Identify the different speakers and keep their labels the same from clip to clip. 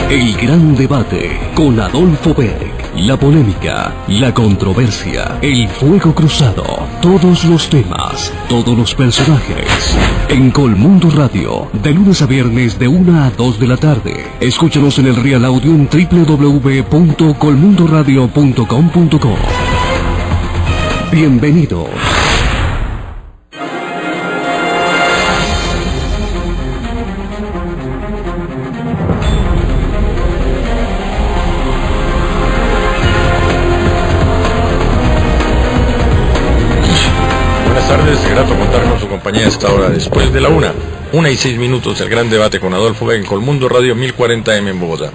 Speaker 1: El gran debate con Adolfo Beck. La polémica, la controversia, el fuego cruzado, todos los temas, todos los personajes. En Colmundo Radio, de lunes a viernes de 1 a 2 de la tarde. Escúchanos en el Real Audio en www.colmundoradio.com.co. Bienvenidos.
Speaker 2: Es grato contar con su compañía a esta hora, después de la 1:06, el gran debate con Adolfo Beck en Colmundo Radio 1040M en Bogotá.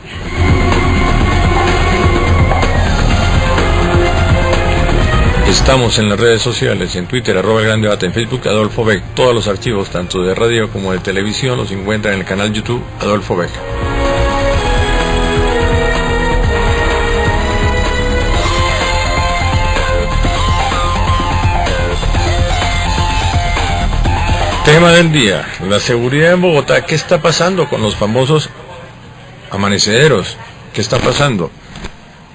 Speaker 2: Estamos en las redes sociales, en Twitter, @el gran debate, en Facebook, Adolfo Beck. Todos los archivos, tanto de radio como de televisión, los encuentran en el canal YouTube Adolfo Beck. Tema del día, la seguridad en Bogotá. ¿Qué está pasando con los famosos amanecederos? ¿Qué está pasando?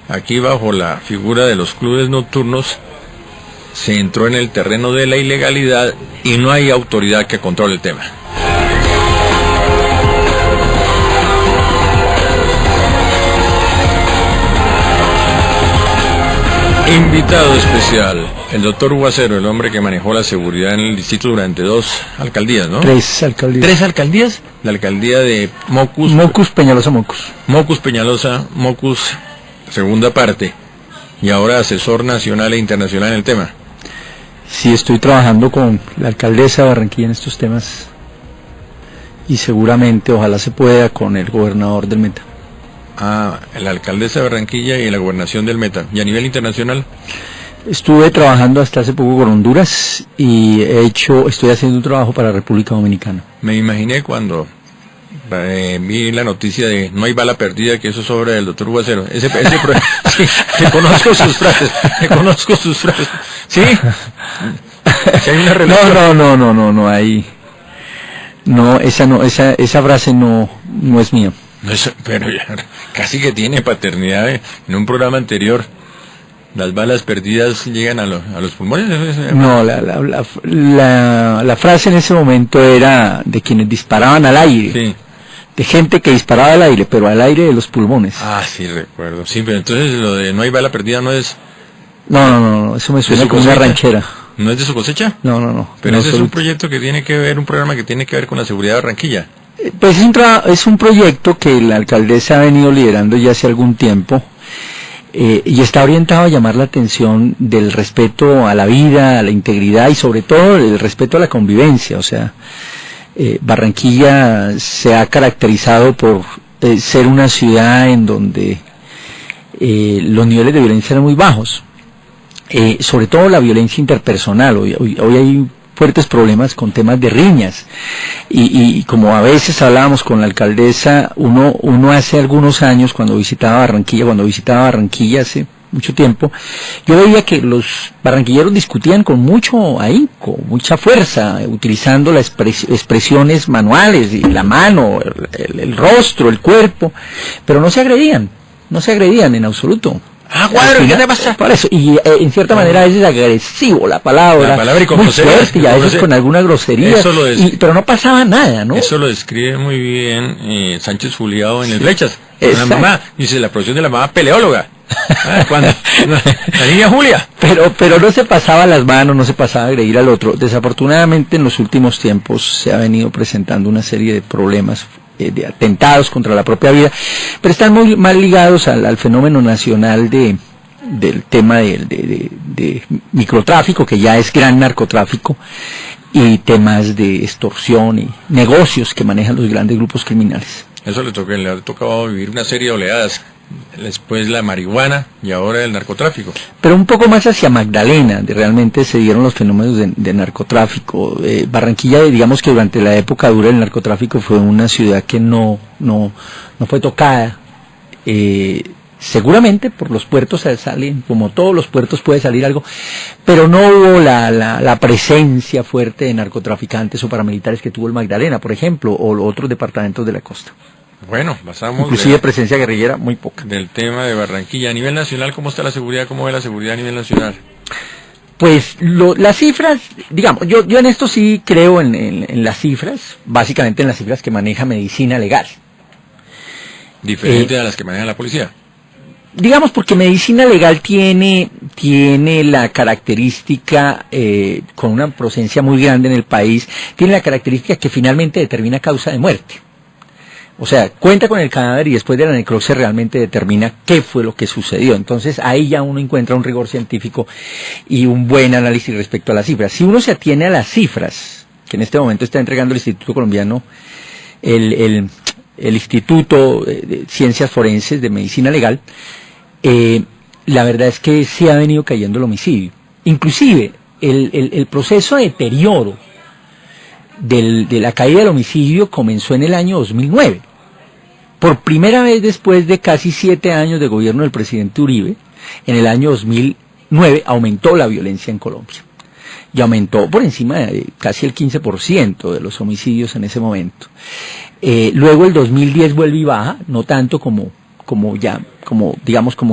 Speaker 2: Aquí, bajo la figura de los clubes nocturnos, se entró en el terreno de la ilegalidad y no hay autoridad que controle el tema. Invitado especial, el doctor Guacero, el hombre que manejó la seguridad en el distrito durante 2 alcaldías, ¿no?
Speaker 3: 3 alcaldías.
Speaker 2: ¿3 alcaldías? La alcaldía de Mocus,
Speaker 3: Peñalosa, Mocus.
Speaker 2: Mocus, Peñalosa, Mocus, segunda parte, y ahora asesor nacional e internacional en el tema.
Speaker 3: Sí, estoy trabajando con la alcaldesa de Barranquilla en estos temas, y seguramente, ojalá se pueda, con el gobernador del Meta.
Speaker 2: La alcaldesa de Barranquilla y la gobernación del Meta. ¿Y a nivel internacional?
Speaker 3: Estuve trabajando hasta hace poco con Honduras y estoy haciendo un trabajo para República Dominicana.
Speaker 2: Me imaginé cuando vi la noticia de no hay bala perdida, que eso es obra del doctor Guacero. Sí, que conozco sus frases, ¿Sí? ¿Sí hay una relación?
Speaker 3: No, ahí. No, esa frase no es mía.
Speaker 2: Pero ya, casi que tiene paternidad. En un programa anterior, las balas perdidas llegan a los pulmones.
Speaker 3: No, la frase en ese momento era de quienes disparaban al aire.
Speaker 2: Sí.
Speaker 3: De gente que disparaba al aire, pero al aire de los pulmones.
Speaker 2: Sí, recuerdo. Sí, pero entonces lo de no hay bala perdida no es...
Speaker 3: No, eso me suena como una ranchera.
Speaker 2: ¿No es de su cosecha?
Speaker 3: No.
Speaker 2: Pero ese es un proyecto que tiene que ver, un programa que tiene que ver con la seguridad de Barranquilla.
Speaker 3: Pues es un proyecto que la alcaldesa ha venido liderando ya hace algún tiempo, y está orientado a llamar la atención del respeto a la vida, a la integridad y sobre todo el respeto a la convivencia. O sea, Barranquilla se ha caracterizado por ser una ciudad en donde los niveles de violencia eran muy bajos, sobre todo la violencia interpersonal. Hoy hay fuertes problemas con temas de riñas, y como a veces hablábamos con la alcaldesa, uno hace algunos años, cuando visitaba Barranquilla hace mucho tiempo, yo veía que los barranquilleros discutían con mucho ahínco, mucha fuerza, utilizando las expresiones manuales, y la mano, el rostro, el cuerpo, pero no se agredían en absoluto.
Speaker 2: Cuadro, ¿qué te pasa?
Speaker 3: Por eso, y en cierta manera a veces es agresivo la palabra
Speaker 2: y con
Speaker 3: muy fuerte, y a veces con alguna grosería, pero no pasaba nada, ¿no?
Speaker 2: Eso lo describe muy bien Sánchez Juliado en el Flechas. La mamá, dice, la profesión de la mamá peleóloga. La niña Julia.
Speaker 3: Pero no se pasaba las manos, no se pasaba a agredir al otro. Desafortunadamente en los últimos tiempos se ha venido presentando una serie de problemas, de atentados contra la propia vida, pero están muy mal ligados al fenómeno nacional del tema de microtráfico, que ya es gran narcotráfico, y temas de extorsión y negocios que manejan los grandes grupos criminales.
Speaker 2: Eso le ha tocado vivir una serie de oleadas. Después la marihuana y ahora el narcotráfico.
Speaker 3: Pero un poco más hacia Magdalena, realmente se dieron los fenómenos de narcotráfico. Barranquilla, digamos que durante la época dura del narcotráfico fue una ciudad que no fue tocada. Seguramente por los puertos salen, como todos los puertos puede salir algo, pero no hubo la presencia fuerte de narcotraficantes o paramilitares que tuvo el Magdalena, por ejemplo, o otros departamentos de la costa.
Speaker 2: Bueno, pasamos
Speaker 3: inclusive presencia guerrillera muy poca.
Speaker 2: del tema de Barranquilla. A nivel nacional, ¿cómo está la seguridad? ¿Cómo ve la seguridad a nivel nacional?
Speaker 3: Pues las cifras, digamos, yo en esto sí creo en las cifras, básicamente en las cifras que maneja medicina legal.
Speaker 2: Diferente a las que maneja la policía.
Speaker 3: Digamos, porque medicina legal tiene la característica, con una presencia muy grande en el país, tiene la característica que finalmente determina causa de muerte. O sea, cuenta con el cadáver y después de la necropsia realmente determina qué fue lo que sucedió. Entonces ahí ya uno encuentra un rigor científico y un buen análisis respecto a las cifras. Si uno se atiene a las cifras, que en este momento está entregando el Instituto Colombiano, el Instituto de Ciencias Forenses de Medicina Legal, la verdad es que sí ha venido cayendo el homicidio. Inclusive el proceso de deterioro de la caída del homicidio comenzó en el año 2009. Por primera vez después de casi 7 años de gobierno del presidente Uribe, en el año 2009 aumentó la violencia en Colombia. Y aumentó por encima de casi el 15% de los homicidios en ese momento. Luego el 2010 vuelve y baja, no tanto como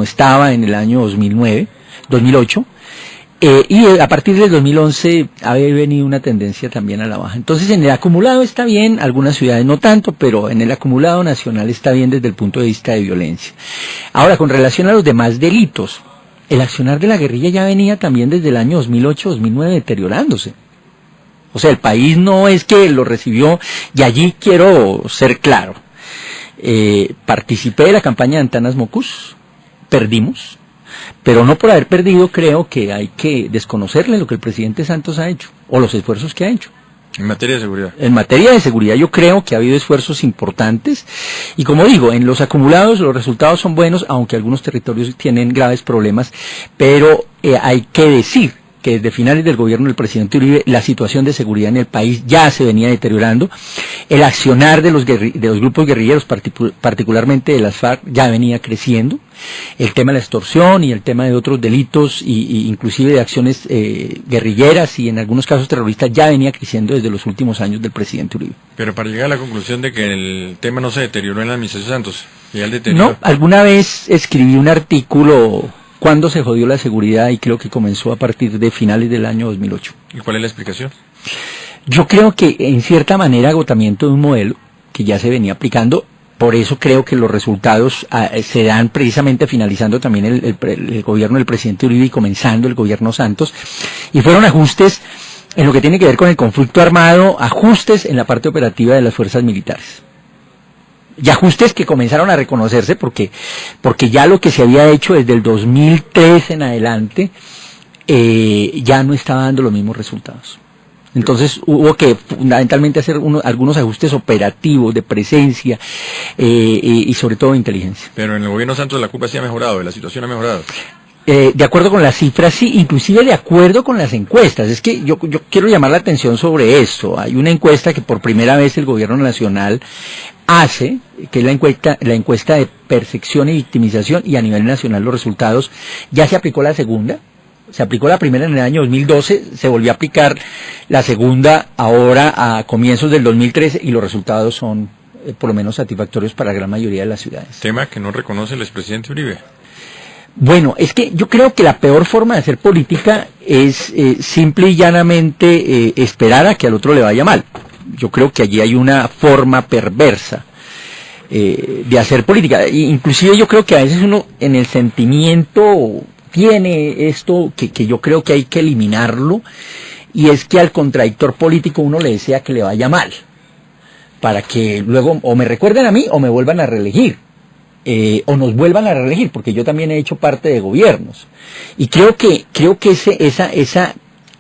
Speaker 3: estaba en el año 2008. Y a partir del 2011 ha venido una tendencia también a la baja. Entonces en el acumulado está bien, algunas ciudades no tanto, pero en el acumulado nacional está bien desde el punto de vista de violencia. Ahora, con relación a los demás delitos, el accionar de la guerrilla ya venía también desde el año 2008-2009 deteriorándose. O sea, el país no es que lo recibió, y allí quiero ser claro. Participé de la campaña de Antanas Mocus, perdimos. Pero no por haber perdido creo que hay que desconocerle lo que el presidente Santos ha hecho, o los esfuerzos que ha hecho.
Speaker 2: En materia de seguridad.
Speaker 3: En materia de seguridad yo creo que ha habido esfuerzos importantes, y como digo, en los acumulados los resultados son buenos, aunque algunos territorios tienen graves problemas, pero hay que decir que desde finales del gobierno del presidente Uribe la situación de seguridad en el país ya se venía deteriorando, el accionar de los grupos guerrilleros, particularmente de las FARC, ya venía creciendo, el tema de la extorsión y el tema de otros delitos y inclusive de acciones guerrilleras y en algunos casos terroristas ya venía creciendo desde los últimos años del presidente Uribe.
Speaker 2: Pero para llegar a la conclusión de que el tema no se deterioró en la administración Santos, y el deterioro.
Speaker 3: No, alguna vez escribí un artículo cuando se jodió la seguridad y creo que comenzó a partir de finales del año 2008.
Speaker 2: ¿Y cuál es la explicación?
Speaker 3: Yo creo que en cierta manera agotamiento de un modelo que ya se venía aplicando, por eso creo que los resultados se dan precisamente finalizando también el gobierno del presidente Uribe y comenzando el gobierno Santos, y fueron ajustes en lo que tiene que ver con el conflicto armado, ajustes en la parte operativa de las fuerzas militares. Y ajustes que comenzaron a reconocerse porque ya lo que se había hecho desde el 2003 en adelante ya no estaba dando los mismos resultados. Entonces hubo que fundamentalmente hacer algunos ajustes operativos de presencia y sobre todo de inteligencia.
Speaker 2: Pero en el gobierno Santos la culpa sí ha mejorado, la situación ha mejorado.
Speaker 3: De acuerdo con las cifras, sí, inclusive de acuerdo con las encuestas. Es que yo quiero llamar la atención sobre esto. Hay una encuesta que por primera vez el gobierno nacional hace, que es la encuesta de percepción y victimización, y a nivel nacional los resultados. Ya se aplicó la segunda, se aplicó la primera en el año 2012, se volvió a aplicar la segunda ahora a comienzos del 2013 y los resultados son por lo menos satisfactorios para la gran mayoría de las ciudades.
Speaker 2: Tema que no reconoce el expresidente Uribe.
Speaker 3: Bueno, es que yo creo que la peor forma de hacer política es simple y llanamente esperar a que al otro le vaya mal. Yo creo que allí hay una forma perversa de hacer política. Inclusive yo creo que a veces uno en el sentimiento tiene esto que yo creo que hay que eliminarlo, y es que al contradictor político uno le desea que le vaya mal, para que luego o me recuerden a mí o me vuelvan a reelegir. O nos vuelvan a reelegir, porque yo también he hecho parte de gobiernos, y creo que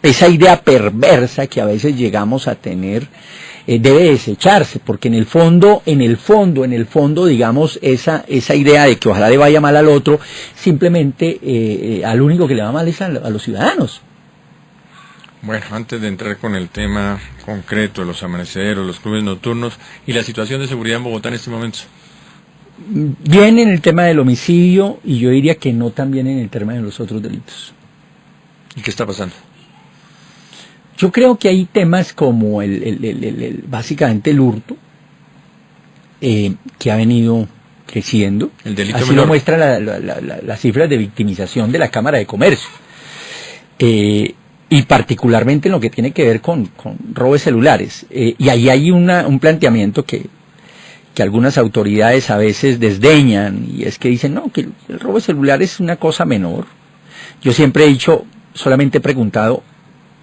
Speaker 3: esa idea perversa que a veces llegamos a tener debe desecharse, porque en el fondo, digamos, esa idea de que ojalá le vaya mal al otro, simplemente al único que le va mal es a los ciudadanos.
Speaker 2: Bueno, antes de entrar con el tema concreto, los amaneceros, los clubes nocturnos y la situación de seguridad en Bogotá en este momento.
Speaker 3: Bien en el tema del homicidio, y yo diría que no tan bien en el tema de los otros delitos.
Speaker 2: ¿Y qué está pasando?
Speaker 3: Yo creo que hay temas como básicamente el hurto, que ha venido creciendo.
Speaker 2: El delito
Speaker 3: así
Speaker 2: menor.
Speaker 3: lo muestra las cifras de victimización de la Cámara de Comercio. Y particularmente en lo que tiene que ver con robos celulares. Y ahí hay un planteamiento que algunas autoridades a veces desdeñan, y es que dicen, no, que el robo de celular es una cosa menor. Yo siempre he dicho, solamente he preguntado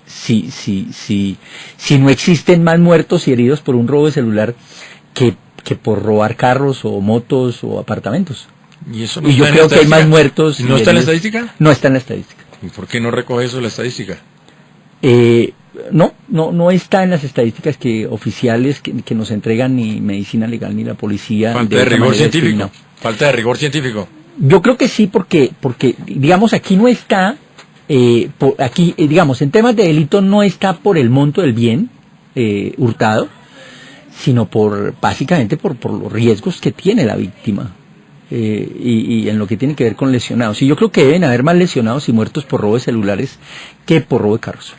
Speaker 3: si no existen más muertos y heridos por un robo de celular que por robar carros o motos o apartamentos.
Speaker 2: Y eso no
Speaker 3: Y yo
Speaker 2: está en
Speaker 3: creo
Speaker 2: la
Speaker 3: que hay más
Speaker 2: estadística.
Speaker 3: muertos.
Speaker 2: ¿No
Speaker 3: y
Speaker 2: está en la
Speaker 3: heridos.
Speaker 2: estadística?
Speaker 3: No está en la estadística.
Speaker 2: ¿Y por qué no recoge eso la estadística?
Speaker 3: No está en las estadísticas oficiales que nos entregan ni Medicina Legal ni la policía.
Speaker 2: Falta de
Speaker 3: otra
Speaker 2: rigor
Speaker 3: manera
Speaker 2: científico.
Speaker 3: discriminado.
Speaker 2: Falta de rigor científico.
Speaker 3: Yo creo que sí, porque digamos, aquí no está, digamos, en temas de delito no está por el monto del bien hurtado, sino básicamente por los riesgos que tiene la víctima. Y en lo que tiene que ver con lesionados. Y yo creo que deben haber más lesionados y muertos por robo de celulares que por robo de carros.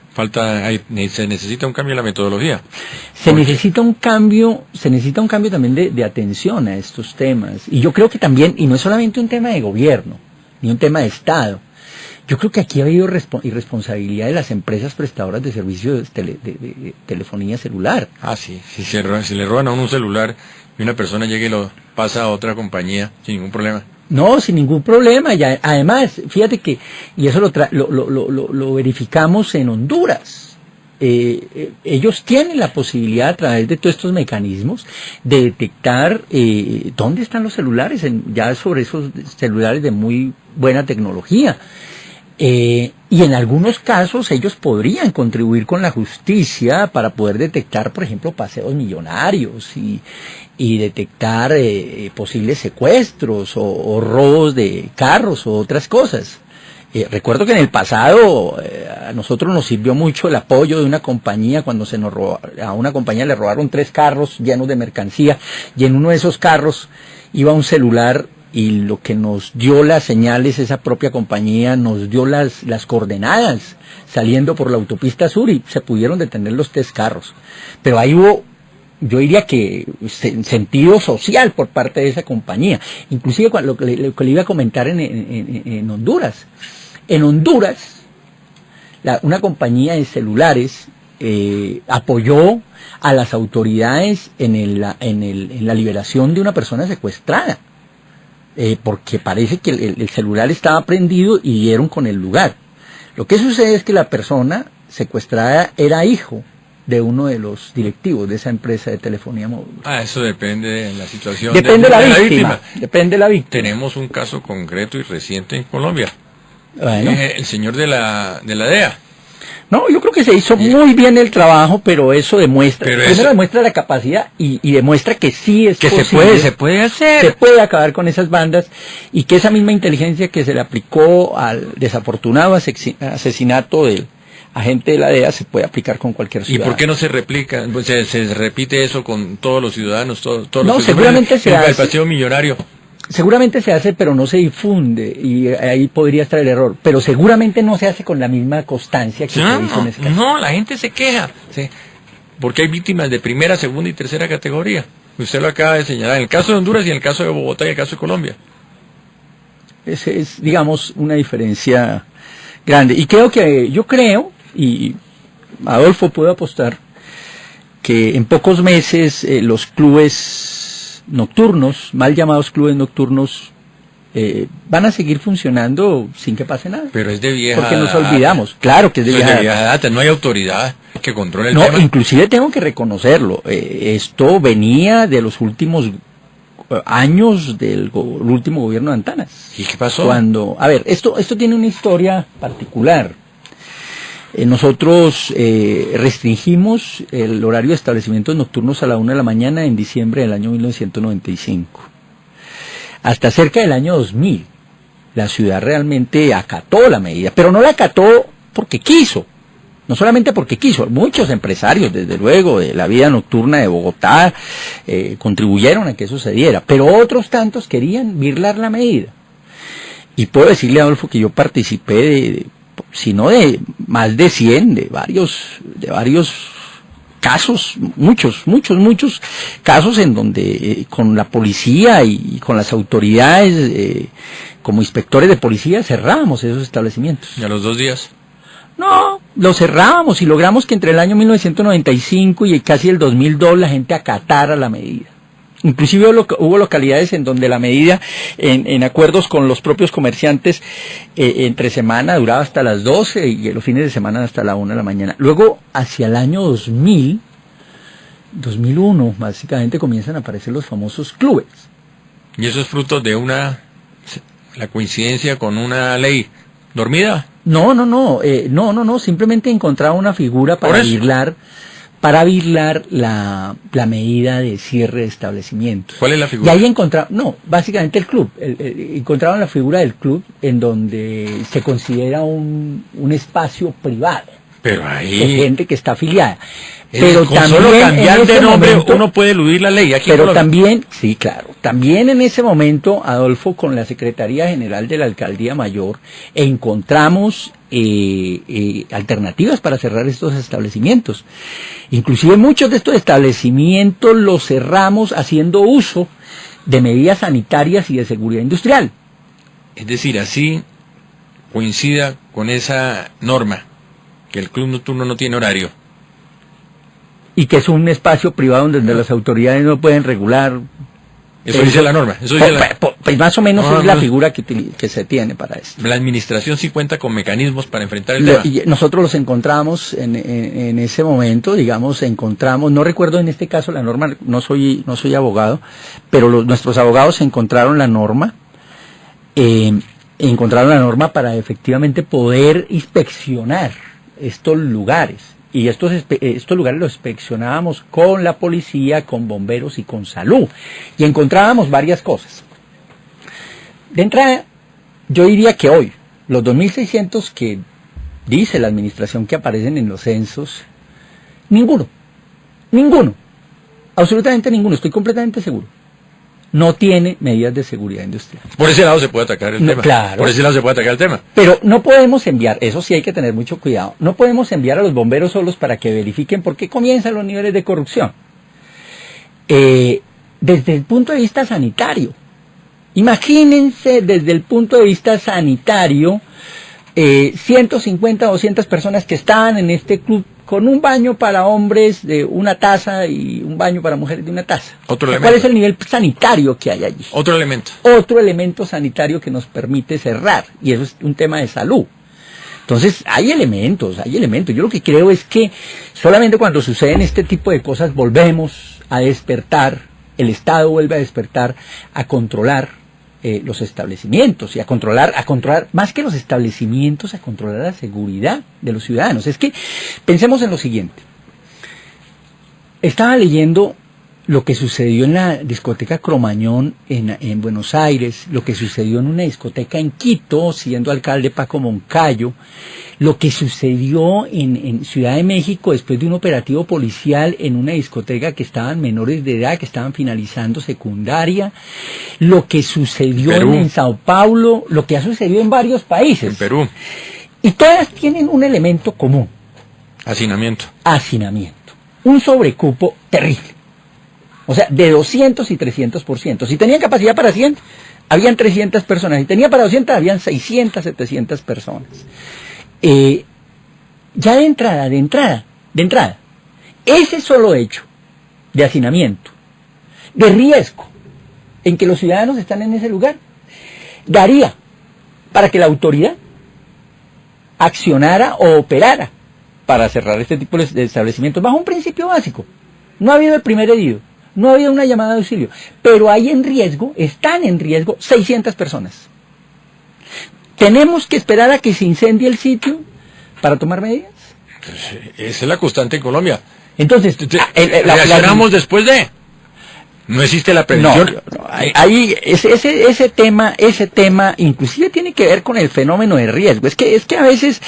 Speaker 2: Se necesita un cambio en la metodología.
Speaker 3: Se necesita un cambio también de atención a estos temas. Y yo creo que también, y no es solamente un tema de gobierno, ni un tema de Estado, yo creo que aquí ha habido irresponsabilidad de las empresas prestadoras de servicios de telefonía celular.
Speaker 2: Ah, sí. Si le roban a uno un celular y una persona llega y lo pasa a otra compañía sin ningún problema.
Speaker 3: No, sin ningún problema. Ya, además, fíjate que, y eso lo verificamos en Honduras, ellos tienen la posibilidad a través de todos estos mecanismos de detectar dónde están los celulares, ya sobre esos celulares de muy buena tecnología. Y en algunos casos ellos podrían contribuir con la justicia para poder detectar, por ejemplo, paseos millonarios y detectar posibles secuestros o robos de carros o otras cosas. Recuerdo que en el pasado a nosotros nos sirvió mucho el apoyo de una compañía cuando a una compañía le robaron 3 carros llenos de mercancía, y en uno de esos carros iba un celular, y lo que nos dio las señales, esa propia compañía nos dio las coordenadas saliendo por la autopista sur, y se pudieron detener los 3 carros. Pero ahí hubo, yo diría que sentido social por parte de esa compañía. Inclusive lo que le iba a comentar en Honduras. En Honduras, una compañía de celulares apoyó a las autoridades en la liberación de una persona secuestrada. Porque parece que el celular estaba prendido y dieron con el lugar. Lo que sucede es que la persona secuestrada era hijo de uno de los directivos de esa empresa de telefonía móvil.
Speaker 2: Eso depende de la situación.
Speaker 3: Depende de la víctima. Depende de la víctima.
Speaker 2: Tenemos un caso concreto y reciente en Colombia.
Speaker 3: Bueno.
Speaker 2: El señor de la DEA.
Speaker 3: No, yo creo que se hizo muy bien el trabajo, pero eso demuestra, demuestra la capacidad y demuestra que sí es
Speaker 2: que
Speaker 3: posible,
Speaker 2: se puede hacer.
Speaker 3: Se puede acabar con esas bandas, y que esa misma inteligencia que se le aplicó al desafortunado asesinato del agente de la DEA se puede aplicar con cualquier ciudadano.
Speaker 2: ¿Y por qué no se replica? Pues se repite eso con todos los ciudadanos, todos
Speaker 3: no,
Speaker 2: los
Speaker 3: seguramente se hace.
Speaker 2: El paseo millonario.
Speaker 3: Seguramente se hace, pero no se difunde, y ahí podría estar el error. Pero seguramente no se hace con la misma constancia que se hizo en ese caso.
Speaker 2: No, la gente se queja, ¿sí? Porque hay víctimas de primera, segunda y tercera categoría. Usted lo acaba de señalar, en el caso de Honduras y en el caso de Bogotá y en el caso de Colombia.
Speaker 3: Ese es, digamos, una diferencia grande. Y yo creo, y Adolfo puede apostar, que en pocos meses los clubes nocturnos, mal llamados clubes nocturnos, van a seguir funcionando sin que pase nada.
Speaker 2: Pero es de vieja
Speaker 3: porque nos olvidamos, claro que es de vieja
Speaker 2: data. No hay autoridad que controle el tema.
Speaker 3: No, inclusive tengo que reconocerlo, esto venía de los últimos años del último gobierno de Antanas.
Speaker 2: ¿Y qué pasó?
Speaker 3: Esto tiene una historia particular. Nosotros restringimos el horario de establecimientos nocturnos a la 1 de la mañana en diciembre del año 1995. Hasta cerca del año 2000, la ciudad realmente acató la medida, pero no la acató porque quiso, no solamente porque quiso. Muchos empresarios, desde luego, de la vida nocturna de Bogotá, contribuyeron a que eso se diera, pero otros tantos querían birlar la medida. Y puedo decirle, Adolfo, que yo participé sino de más de 100, de varios casos, muchos casos en donde con la policía y con las autoridades, como inspectores de policía, cerrábamos esos establecimientos.
Speaker 2: ¿Y a los 2 días?
Speaker 3: No, lo cerrábamos y logramos que entre el año 1995 y casi el 2002 la gente acatara la medida. Inclusive hubo localidades en donde la medida, en acuerdos con los propios comerciantes, entre semana duraba hasta las 12 y los fines de semana hasta la 1 de la mañana. Luego, hacia el año 2001, básicamente comienzan a aparecer los famosos clubes.
Speaker 2: ¿Y eso es fruto de la coincidencia con una ley dormida?
Speaker 3: No, simplemente encontraba una figura para virlar la medida de cierre de establecimientos.
Speaker 2: ¿Cuál es la figura?
Speaker 3: Y ahí básicamente el club. Encontraban la figura del club en donde se considera un espacio privado.
Speaker 2: Pero ahí...
Speaker 3: de gente que está afiliada.
Speaker 2: Pero
Speaker 3: Con
Speaker 2: también solo cambiar de nombre
Speaker 3: momento,
Speaker 2: uno puede eludir la ley. Aquí
Speaker 3: pero también, sí, claro, también en ese momento, Adolfo, con la Secretaría General de la Alcaldía Mayor, encontramos alternativas para cerrar estos establecimientos. Inclusive muchos de estos establecimientos los cerramos haciendo uso de medidas sanitarias y de seguridad industrial.
Speaker 2: Es decir, así coincida con esa norma, que el club nocturno no tiene horario.
Speaker 3: Y que es un espacio privado donde las autoridades no pueden regular.
Speaker 2: Eso dice la norma.
Speaker 3: Pues más o menos es la figura que se tiene para eso.
Speaker 2: La administración sí cuenta con mecanismos para enfrentar el tema.
Speaker 3: Y nosotros los encontramos en ese momento, no recuerdo en este caso la norma, no soy abogado, pero nuestros abogados encontraron la norma, para efectivamente poder inspeccionar estos lugares. Y estos lugares los inspeccionábamos con la policía, con bomberos y con salud. Y encontrábamos varias cosas. De entrada, yo diría que hoy, los 2.600 que dice la administración que aparecen en los censos, ninguno, absolutamente ninguno, estoy completamente seguro, no tiene medidas de seguridad industrial.
Speaker 2: Por ese lado se puede atacar el tema.
Speaker 3: Claro.
Speaker 2: Por ese lado se puede atacar el tema.
Speaker 3: Pero no podemos enviar, eso sí hay que tener mucho cuidado, no podemos enviar a los bomberos solos para que verifiquen por qué comienzan los niveles de corrupción. Desde el punto de vista sanitario, imagínense desde el punto de vista sanitario, 150 o 200 personas que estaban en este club con un baño para hombres de una taza y un baño para mujeres de una taza. ¿Cuál es el nivel sanitario que hay allí?
Speaker 2: Otro elemento
Speaker 3: sanitario que nos permite cerrar, y eso es un tema de salud. Entonces, hay elementos. Yo lo que creo es que solamente cuando suceden este tipo de cosas volvemos a despertar, el Estado vuelve a despertar, a controlar los establecimientos y a controlar más que los establecimientos, a controlar la seguridad de los ciudadanos. Es que pensemos en lo siguiente. Estaba leyendo lo que sucedió en la discoteca Cromañón en Buenos Aires, lo que sucedió en una discoteca en Quito, siendo alcalde Paco Moncayo, lo que sucedió en Ciudad de México después de un operativo policial en una discoteca que estaban menores de edad, que estaban finalizando secundaria, lo que sucedió en Sao Paulo, lo que ha sucedido en varios países.
Speaker 2: En Perú.
Speaker 3: Y todas tienen un elemento común.
Speaker 2: Hacinamiento.
Speaker 3: Un sobrecupo terrible. O sea, de 200 y 300%. Si tenían capacidad para 100, habían 300 personas. Si tenía para 200, habían 600, 700 personas. Ya de entrada, ese solo hecho de hacinamiento, de riesgo, en que los ciudadanos están en ese lugar, daría para que la autoridad accionara o operara para cerrar este tipo de establecimientos bajo un principio básico. No ha habido el primer herido. No ha habido una llamada de auxilio, pero están en riesgo 600 personas. ¿Tenemos que esperar a que se incendie el sitio para tomar medidas?
Speaker 2: Esa es la constante en Colombia.
Speaker 3: Entonces,
Speaker 2: reaccionamos después de... No existe la prevención.
Speaker 3: Ahí ese tema inclusive tiene que ver con el fenómeno de riesgo. Es que a veces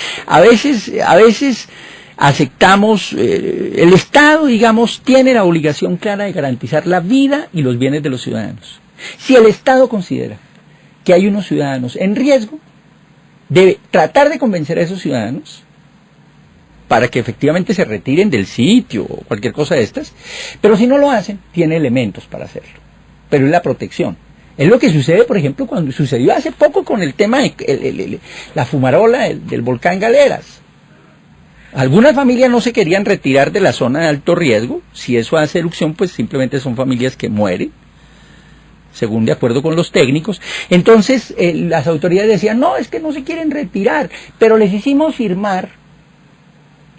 Speaker 3: aceptamos, el Estado, digamos, tiene la obligación clara de garantizar la vida y los bienes de los ciudadanos. Si el Estado considera que hay unos ciudadanos en riesgo, debe tratar de convencer a esos ciudadanos para que efectivamente se retiren del sitio o cualquier cosa de estas, pero si no lo hacen, tiene elementos para hacerlo. Pero es la protección. Es lo que sucede, por ejemplo, cuando sucedió hace poco con el tema de la fumarola del volcán Galeras. Algunas familias no se querían retirar de la zona de alto riesgo. Si eso hace erupción, pues simplemente son familias que mueren, según de acuerdo con los técnicos. Entonces las autoridades decían, no, es que no se quieren retirar, pero les hicimos firmar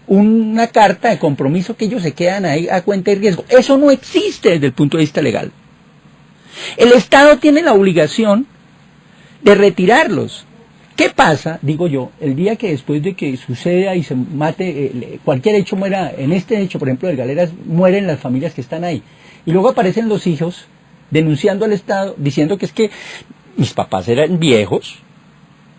Speaker 3: una carta de compromiso que ellos se quedan ahí a cuenta y riesgo. Eso no existe desde el punto de vista legal. El Estado tiene la obligación de retirarlos. ¿Qué pasa, digo yo, el día que después de que suceda y se mate, cualquier hecho muera, en este hecho, por ejemplo, de Galeras, mueren las familias que están ahí, y luego aparecen los hijos denunciando al Estado, diciendo que es que mis papás eran viejos,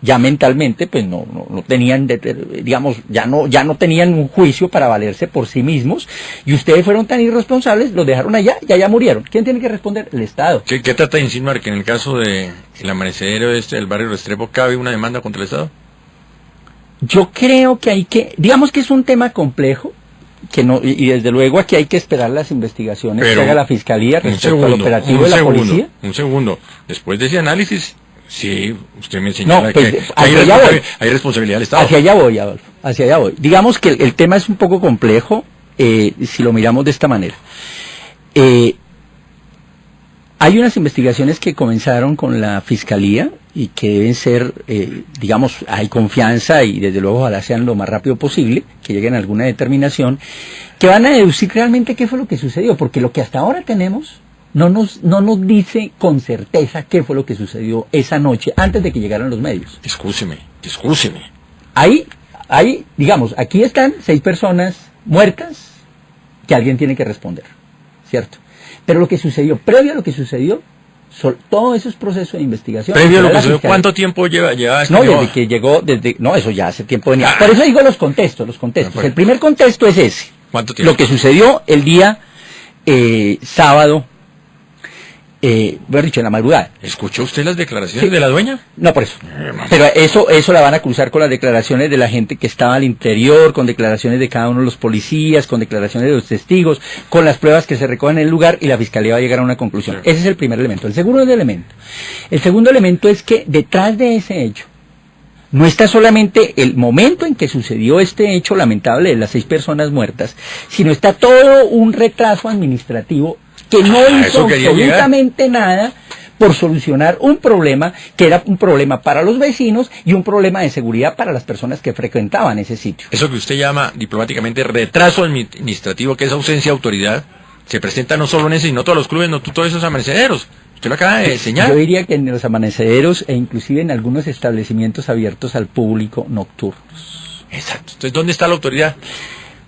Speaker 3: ya mentalmente, pues no tenían, digamos, ya no tenían un juicio para valerse por sí mismos, y ustedes fueron tan irresponsables, los dejaron allá, y allá murieron. ¿Quién tiene que responder? El Estado.
Speaker 2: ¿Qué trata de insinuar? ¿Que en el caso de el amanecedero del barrio Restrepo cabe una demanda contra el Estado?
Speaker 3: Yo creo que digamos que es un tema complejo, que no, y desde luego aquí hay que esperar las investigaciones que haga la Fiscalía respecto al operativo de la policía.
Speaker 2: Un segundo, después de ese análisis, sí, usted me señala
Speaker 3: pues,
Speaker 2: que hay responsabilidad del Estado.
Speaker 3: Hacia allá voy, Adolfo, hacia allá voy. Digamos que el tema es un poco complejo, si lo miramos de esta manera. Hay unas investigaciones que comenzaron con la Fiscalía y que deben ser, digamos, hay confianza y desde luego ojalá sean lo más rápido posible, que lleguen a alguna determinación, que van a deducir realmente qué fue lo que sucedió, porque lo que hasta ahora tenemos no nos dice con certeza qué fue lo que sucedió esa noche antes de que llegaran los medios.
Speaker 2: Excúseme.
Speaker 3: Ahí, digamos, aquí están 6 personas muertas que alguien tiene que responder, ¿cierto? Pero lo que sucedió, previo a lo que sucedió, todos esos procesos de investigación.
Speaker 2: ¿Previo a lo que sucedió? ¿Cuánto tiempo lleva?
Speaker 3: No, desde que llegó, eso ya hace tiempo venía. Por eso digo los contextos. El primer contexto es ese.
Speaker 2: ¿Cuánto tiempo?
Speaker 3: Lo que sucedió el día sábado, bueno dicho, en la madrugada.
Speaker 2: ¿Escuchó usted las declaraciones de la dueña?
Speaker 3: No, por eso. Pero eso la van a cruzar con las declaraciones de la gente que estaba al interior, con declaraciones de cada uno de los policías, con declaraciones de los testigos, con las pruebas que se recogen en el lugar, y la Fiscalía va a llegar a una conclusión. Ese es el primer elemento. El segundo elemento es que detrás de ese hecho no está solamente el momento en que sucedió este hecho lamentable de las 6 personas muertas, sino está todo un retraso administrativo que no hizo absolutamente nada por solucionar un problema que era un problema para los vecinos y un problema de seguridad para las personas que frecuentaban ese sitio.
Speaker 2: Eso que usted llama diplomáticamente retraso administrativo, que es ausencia de autoridad, se presenta no solo en ese, sino todos los clubes, no todos esos amanecederos. Usted lo acaba de señalar.
Speaker 3: Yo diría que en los amanecederos e inclusive en algunos establecimientos abiertos al público nocturnos.
Speaker 2: Exacto. Entonces, ¿dónde está la autoridad?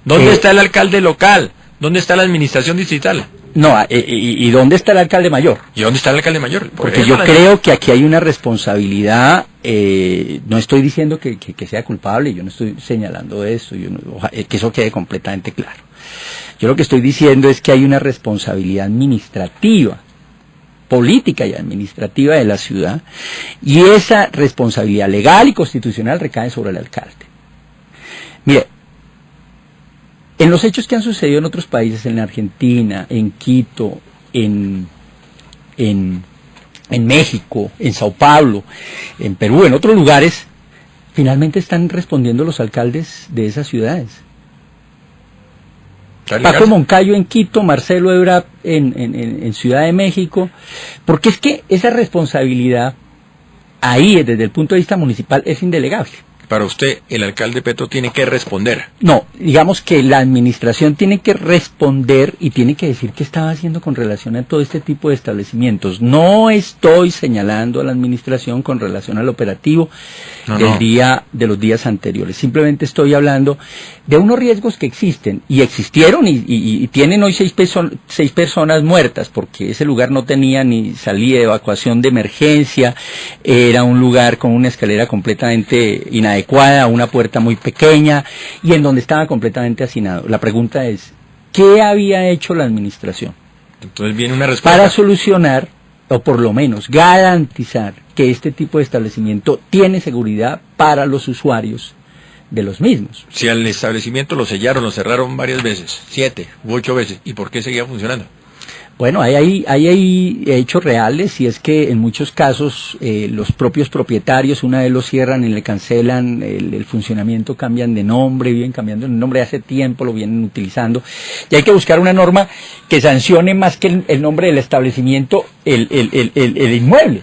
Speaker 2: ¿Dónde está el alcalde local? ¿Dónde está la administración distrital?
Speaker 3: No, ¿y dónde está el alcalde mayor?
Speaker 2: ¿Y dónde está el alcalde mayor?
Speaker 3: Porque yo creo que aquí hay una responsabilidad, no estoy diciendo que sea culpable, yo no estoy señalando eso, que eso quede completamente claro. Yo lo que estoy diciendo es que hay una responsabilidad administrativa, política y administrativa de la ciudad, y esa responsabilidad legal y constitucional recae sobre el alcalde. Mire, en los hechos que han sucedido en otros países, en Argentina, en Quito, en México, en Sao Paulo, en Perú, en otros lugares, finalmente están respondiendo los alcaldes de esas ciudades. Paco Moncayo en Quito, Marcelo Ebrard en Ciudad de México, porque es que esa responsabilidad ahí, desde el punto de vista municipal, es indelegable.
Speaker 2: Para usted, el alcalde Petro tiene que responder.
Speaker 3: No, digamos que la administración tiene que responder y tiene que decir qué estaba haciendo con relación a todo este tipo de establecimientos. No estoy señalando a la administración con relación al operativo de los días anteriores. Simplemente estoy hablando de unos riesgos que existen y existieron y tienen hoy 6 personas muertas porque ese lugar no tenía ni salida de evacuación de emergencia, era un lugar con una escalera completamente inadecuada, una puerta muy pequeña y en donde estaba completamente hacinado. La pregunta es, ¿qué había hecho la administración?
Speaker 2: Entonces viene una respuesta.
Speaker 3: Para solucionar, o por lo menos garantizar que este tipo de establecimiento tiene seguridad para los usuarios de los mismos.
Speaker 2: Si al establecimiento lo sellaron, lo cerraron varias veces, 7 u 8 veces, ¿y por qué seguía funcionando?
Speaker 3: Bueno, hay hechos reales, y es que en muchos casos los propios propietarios, una vez lo cierran y le cancelan el funcionamiento, cambian de nombre, vienen cambiando el nombre hace tiempo, lo vienen utilizando, y hay que buscar una norma que sancione más que el nombre del establecimiento, el inmueble.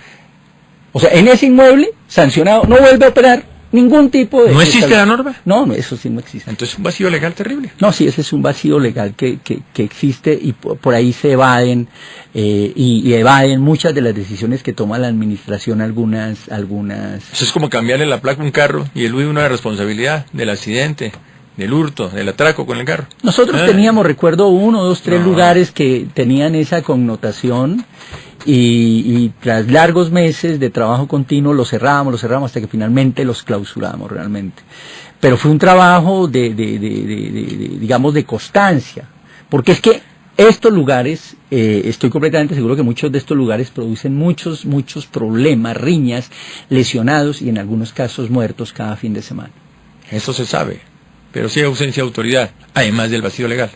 Speaker 3: O sea, en ese inmueble, sancionado, no vuelve a operar ningún tipo de...
Speaker 2: ¿No existe la norma?
Speaker 3: No, eso sí no existe.
Speaker 2: Entonces es un vacío legal terrible.
Speaker 3: No, sí, ese es un vacío legal que existe, y por ahí se evaden, y evaden muchas de las decisiones que toma la administración, algunas...
Speaker 2: Eso es como cambiarle la placa a un carro y elude una responsabilidad del accidente, del hurto, del atraco con el carro.
Speaker 3: Nosotros teníamos, recuerdo, 1, 2, 3 lugares que tenían esa connotación, y tras largos meses de trabajo continuo los cerramos hasta que finalmente los clausuramos realmente. Pero fue un trabajo digamos, de constancia, porque es que estos lugares, estoy completamente seguro que muchos de estos lugares producen muchos problemas, riñas, lesionados y en algunos casos muertos cada fin de semana.
Speaker 2: Eso se sabe, pero sí hay ausencia de autoridad, además del vacío legal.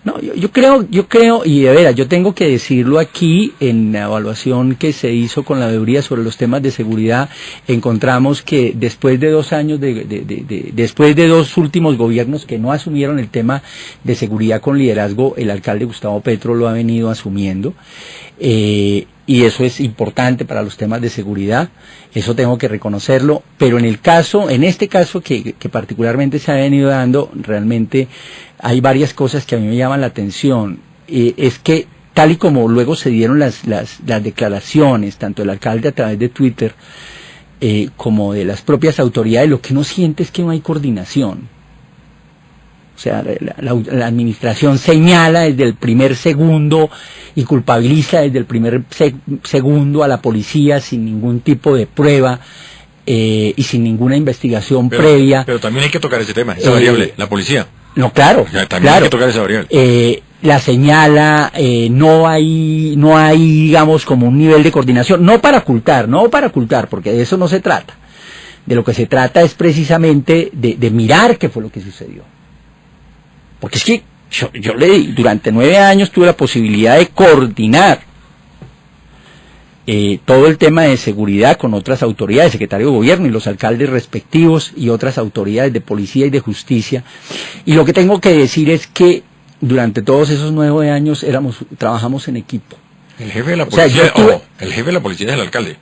Speaker 3: No, yo creo, y de veras, yo tengo que decirlo aquí, en la evaluación que se hizo con la veeduría sobre los temas de seguridad, encontramos que después de 2 años, después de 2 últimos gobiernos que no asumieron el tema de seguridad con liderazgo, el alcalde Gustavo Petro lo ha venido asumiendo, y eso es importante para los temas de seguridad, eso tengo que reconocerlo, pero en este caso que particularmente se ha venido dando, realmente hay varias cosas que a mí me llaman la atención. Es que tal y como luego se dieron las declaraciones, tanto del alcalde a través de Twitter, como de las propias autoridades, lo que uno siente es que no hay coordinación. O sea, la administración señala desde el primer segundo y culpabiliza desde el primer segundo a la policía sin ningún tipo de prueba, y sin ninguna investigación previa.
Speaker 2: Pero también hay que tocar ese tema, esa variable, la policía.
Speaker 3: No, claro.
Speaker 2: También hay que tocar esa variable.
Speaker 3: La señala, no hay, digamos, como un nivel de coordinación, no para ocultar, porque de eso no se trata. De lo que se trata es precisamente de mirar qué fue lo que sucedió. Porque es que yo durante 9 años tuve la posibilidad de coordinar todo el tema de seguridad con otras autoridades, secretario de gobierno y los alcaldes respectivos y otras autoridades de policía y de justicia. Y lo que tengo que decir es que durante todos esos 9 años trabajamos en equipo.
Speaker 2: El jefe de la policía, el jefe de la policía es el alcalde.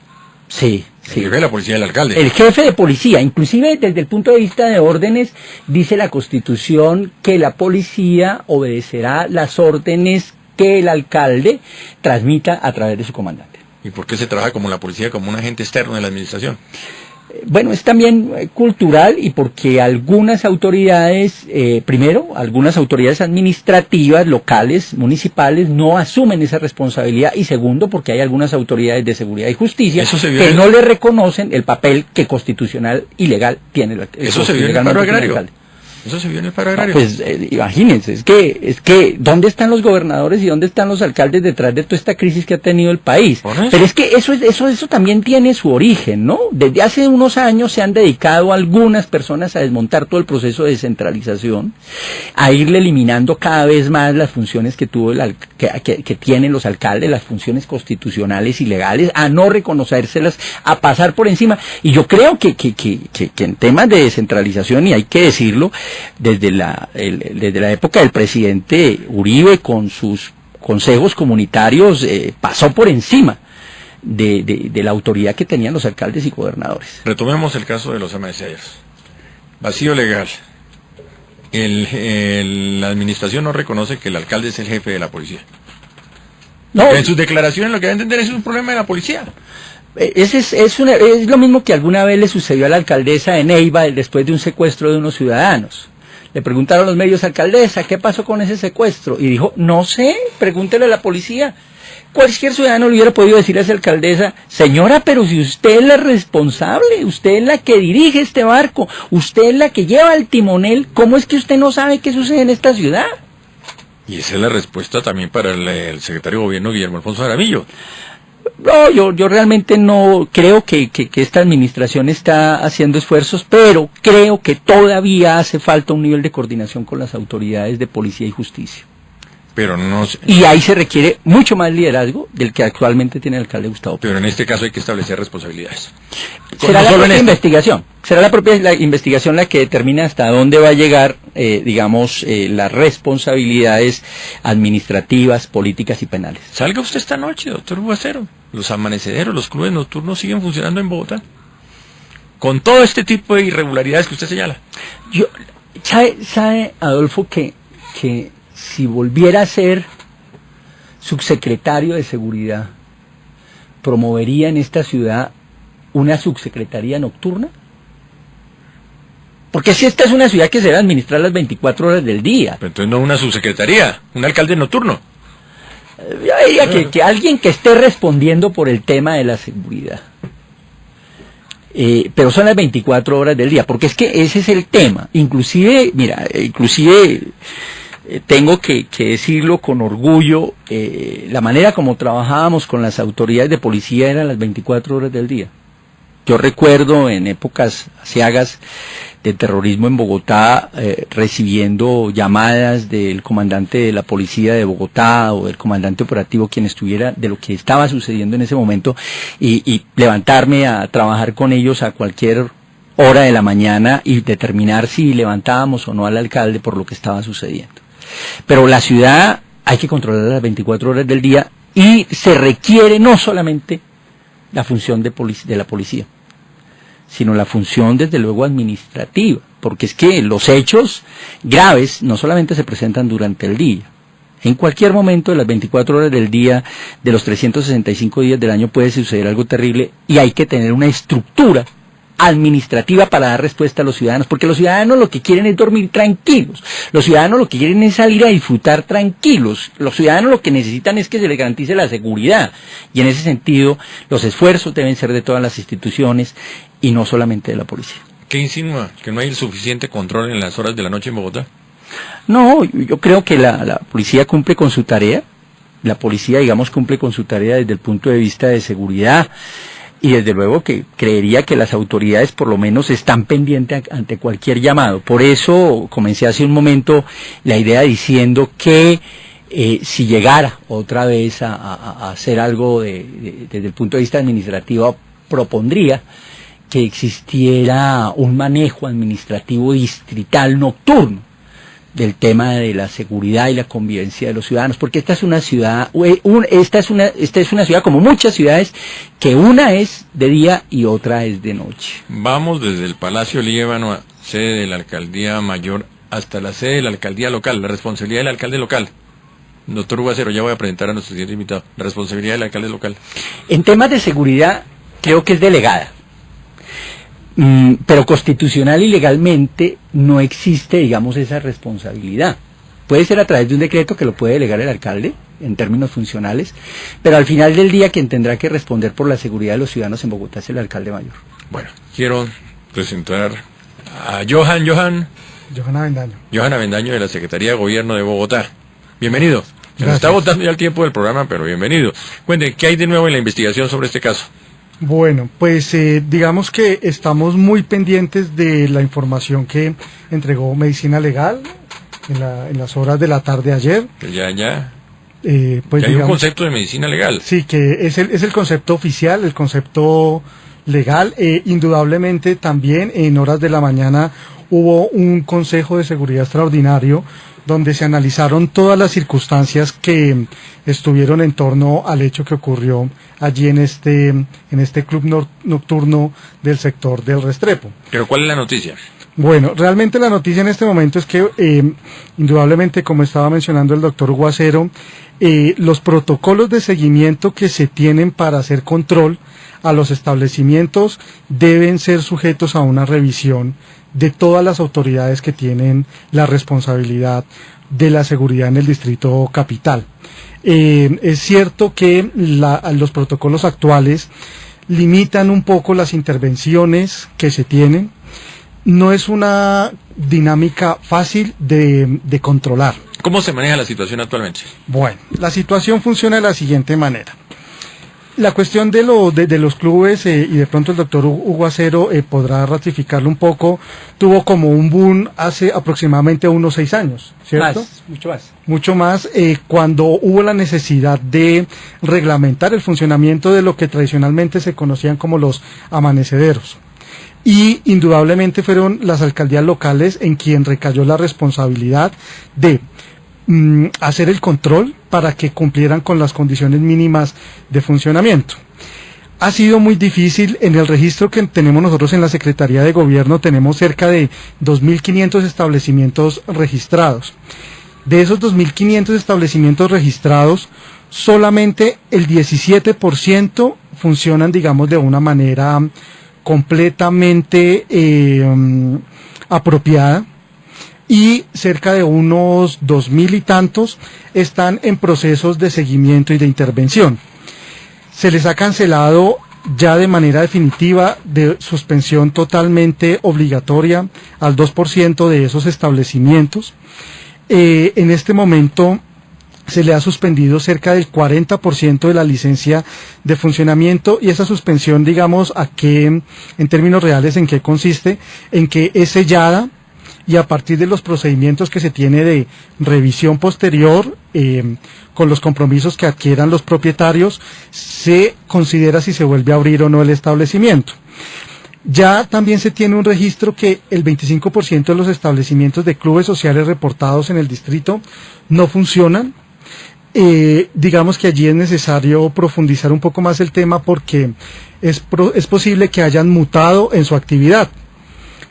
Speaker 3: Sí.
Speaker 2: El jefe de la policía es el alcalde.
Speaker 3: El jefe de policía, inclusive desde el punto de vista de órdenes, dice la Constitución que la policía obedecerá las órdenes que el alcalde transmita a través de su comandante.
Speaker 2: ¿Y por qué se trabaja como la policía, como un agente externo de la administración?
Speaker 3: Bueno, es también cultural, y porque algunas autoridades, primero, algunas autoridades administrativas, locales, municipales, no asumen esa responsabilidad, y segundo, porque hay algunas autoridades de seguridad y justicia que no le reconocen el papel que constitucional y legal tiene
Speaker 2: Eso se vio en el paro agrario. Eso se vio en el paro agrario.
Speaker 3: Pues imagínense, es que ¿dónde están los gobernadores y dónde están los alcaldes detrás de toda esta crisis que ha tenido el país? Pero es que eso también tiene su origen, ¿no? Desde hace unos años se han dedicado algunas personas a desmontar todo el proceso de descentralización, a irle eliminando cada vez más las funciones que que tienen los alcaldes, las funciones constitucionales y legales, a no reconocérselas, a pasar por encima. Y yo creo que en temas de descentralización, y hay que decirlo, desde la época del presidente Uribe con sus consejos comunitarios, pasó por encima de la autoridad que tenían los alcaldes y gobernadores.
Speaker 2: Retomemos el caso de los amaneceros. Vacío legal. La administración no reconoce que el alcalde es el jefe de la policía. No. En sus declaraciones lo que va a entender es un problema de la policía.
Speaker 3: Es lo mismo que alguna vez le sucedió a la alcaldesa de Neiva después de un secuestro de unos ciudadanos. Le preguntaron a los medios: alcaldesa, ¿qué pasó con ese secuestro? Y dijo: no sé, pregúntele a la policía. Cualquier ciudadano le hubiera podido decir a esa alcaldesa: señora, pero si usted es la responsable, usted es la que dirige este barco, usted es la que lleva el timonel, ¿cómo es que usted no sabe qué sucede en esta ciudad?
Speaker 2: Y esa es la respuesta también para el secretario de gobierno Guillermo Alfonso Jaramillo.
Speaker 3: No, yo realmente no creo que esta administración está haciendo esfuerzos, pero creo que todavía hace falta un nivel de coordinación con las autoridades de policía y justicia.
Speaker 2: Pero no sé.
Speaker 3: Y ahí se requiere mucho más liderazgo del que actualmente tiene el alcalde Gustavo Petro.
Speaker 2: Pero en este caso hay que establecer responsabilidades.
Speaker 3: Será
Speaker 2: no
Speaker 3: la
Speaker 2: solo
Speaker 3: propia
Speaker 2: en
Speaker 3: investigación. Será la propia investigación la que determine hasta dónde va a llegar, las responsabilidades administrativas, políticas y penales.
Speaker 2: Salga usted esta noche, doctor Guacero. Los amanecederos, los clubes nocturnos siguen funcionando en Bogotá. Con todo este tipo de irregularidades que usted señala.
Speaker 3: ¿Sabe, Adolfo, que si volviera a ser subsecretario de Seguridad, promovería en esta ciudad una subsecretaría nocturna? Porque si esta es una ciudad que se debe administrar las 24 horas del día.
Speaker 2: Pero entonces no una subsecretaría, un alcalde nocturno.
Speaker 3: Yo diría que alguien que esté respondiendo por el tema de la seguridad. Pero son las 24 horas del día, porque es que ese es el tema. Inclusive, tengo que decirlo con orgullo, la manera como trabajábamos con las autoridades de policía eran las 24 horas del día. Yo recuerdo en épocas aciagas de terrorismo en Bogotá, recibiendo llamadas del comandante de la policía de Bogotá o del comandante operativo, quien estuviera, de lo que estaba sucediendo en ese momento, y levantarme a trabajar con ellos a cualquier hora de la mañana y determinar si levantábamos o no al alcalde por lo que estaba sucediendo. Pero la ciudad hay que controlar las 24 horas del día y se requiere no solamente la función de la policía, sino la función desde luego administrativa, porque es que los hechos graves no solamente se presentan durante el día. En cualquier momento de las 24 horas del día, de los 365 días del año puede suceder algo terrible y hay que tener una estructura administrativa para dar respuesta a los ciudadanos, porque los ciudadanos lo que quieren es dormir tranquilos, los ciudadanos lo que quieren es salir a disfrutar tranquilos, los ciudadanos lo que necesitan es que se les garantice la seguridad, y en ese sentido los esfuerzos deben ser de todas las instituciones y no solamente de la policía.
Speaker 2: ¿Qué insinúa? ¿Que no hay el suficiente control en las horas de la noche en Bogotá?
Speaker 3: No, yo creo que la policía cumple con su tarea, la policía cumple con su tarea desde el punto de vista de seguridad. Y desde luego que creería que las autoridades por lo menos están pendientes ante cualquier llamado. Por eso comencé hace un momento la idea diciendo que si llegara otra vez a hacer algo desde el punto de vista administrativo, propondría que existiera un manejo administrativo distrital nocturno del tema de la seguridad y la convivencia de los ciudadanos, porque esta es una ciudad, esta es una ciudad como muchas ciudades, que una es de día y otra es de noche.
Speaker 2: Vamos desde el Palacio Líbano, sede de la Alcaldía Mayor, hasta la sede de la Alcaldía Local, la responsabilidad del alcalde local. Doctor Guacero, ya voy a presentar a nuestro siguiente invitado, la responsabilidad del alcalde local.
Speaker 3: En temas de seguridad, creo que es delegada. Pero constitucional y legalmente no existe, esa responsabilidad. Puede ser a través de un decreto que lo puede delegar el alcalde, en términos funcionales, pero al final del día quien tendrá que responder por la seguridad de los ciudadanos en Bogotá es el alcalde mayor.
Speaker 2: Bueno, quiero presentar a Johan Avendaño de la Secretaría de Gobierno de Bogotá. Bienvenido. Se nos está agotando ya el tiempo del programa, pero bienvenido. Cuente, ¿qué hay de nuevo en la investigación sobre este caso?
Speaker 4: Bueno, pues digamos que estamos muy pendientes de la información que entregó Medicina Legal en las horas de la tarde ayer.
Speaker 2: Ya
Speaker 4: pues
Speaker 2: hay un concepto de medicina legal.
Speaker 4: Sí, que es el concepto oficial, el concepto legal. Indudablemente también en horas de la mañana hubo un Consejo de Seguridad Extraordinario donde se analizaron todas las circunstancias que estuvieron en torno al hecho que ocurrió allí en este club nocturno del sector del Restrepo.
Speaker 2: ¿Pero cuál es la noticia?
Speaker 4: Bueno, realmente la noticia en este momento es que, indudablemente, como estaba mencionando el doctor Guacero, los protocolos de seguimiento que se tienen para hacer control a los establecimientos deben ser sujetos a una revisión de todas las autoridades que tienen la responsabilidad de la seguridad en el distrito capital. Es cierto que los protocolos actuales limitan un poco las intervenciones que se tienen. No es una dinámica fácil de controlar.
Speaker 2: ¿Cómo se maneja la situación actualmente?
Speaker 4: Bueno, la situación funciona de la siguiente manera. La cuestión de los clubes, y de pronto el doctor Hugo Acero podrá ratificarlo un poco, tuvo como un boom hace aproximadamente unos 6 años, ¿cierto?
Speaker 3: Mucho más.
Speaker 4: Mucho más, cuando hubo la necesidad de reglamentar el funcionamiento de lo que tradicionalmente se conocían como los amanecederos. Y indudablemente fueron las alcaldías locales en quien recayó la responsabilidad de hacer el control para que cumplieran con las condiciones mínimas de funcionamiento. Ha sido muy difícil. En el registro que tenemos nosotros en la Secretaría de Gobierno tenemos cerca de 2.500 establecimientos registrados. De esos 2.500 establecimientos registrados, solamente el 17% funcionan, digamos, de una manera completamente apropiada, y cerca de unos 2.000 y tantos están en procesos de seguimiento y de intervención. Se les ha cancelado ya de manera definitiva, de suspensión totalmente obligatoria, al 2% de esos establecimientos. En este momento se le ha suspendido cerca del 40% de la licencia de funcionamiento, y esa suspensión, digamos, en términos reales, ¿en qué consiste? En que es sellada, y a partir de los procedimientos que se tiene de revisión posterior, con los compromisos que adquieran los propietarios, se considera si se vuelve a abrir o no el establecimiento. Ya también se tiene un registro que el 25% de los establecimientos de clubes sociales reportados en el distrito no funcionan. Digamos que allí es necesario profundizar un poco más el tema, porque es posible que hayan mutado en su actividad.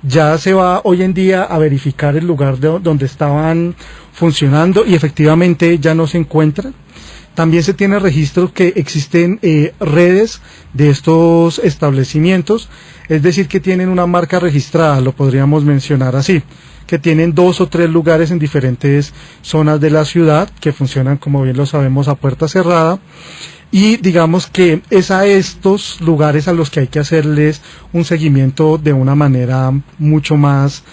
Speaker 4: Ya se va hoy en día a verificar el lugar donde estaban funcionando y efectivamente ya no se encuentran. También se tiene registro que existen redes de estos establecimientos, es decir, que tienen una marca registrada, lo podríamos mencionar así, que tienen 2 o 3 lugares en diferentes zonas de la ciudad, que funcionan, como bien lo sabemos, a puerta cerrada. Y digamos que es a estos lugares a los que hay que hacerles un seguimiento de una manera mucho más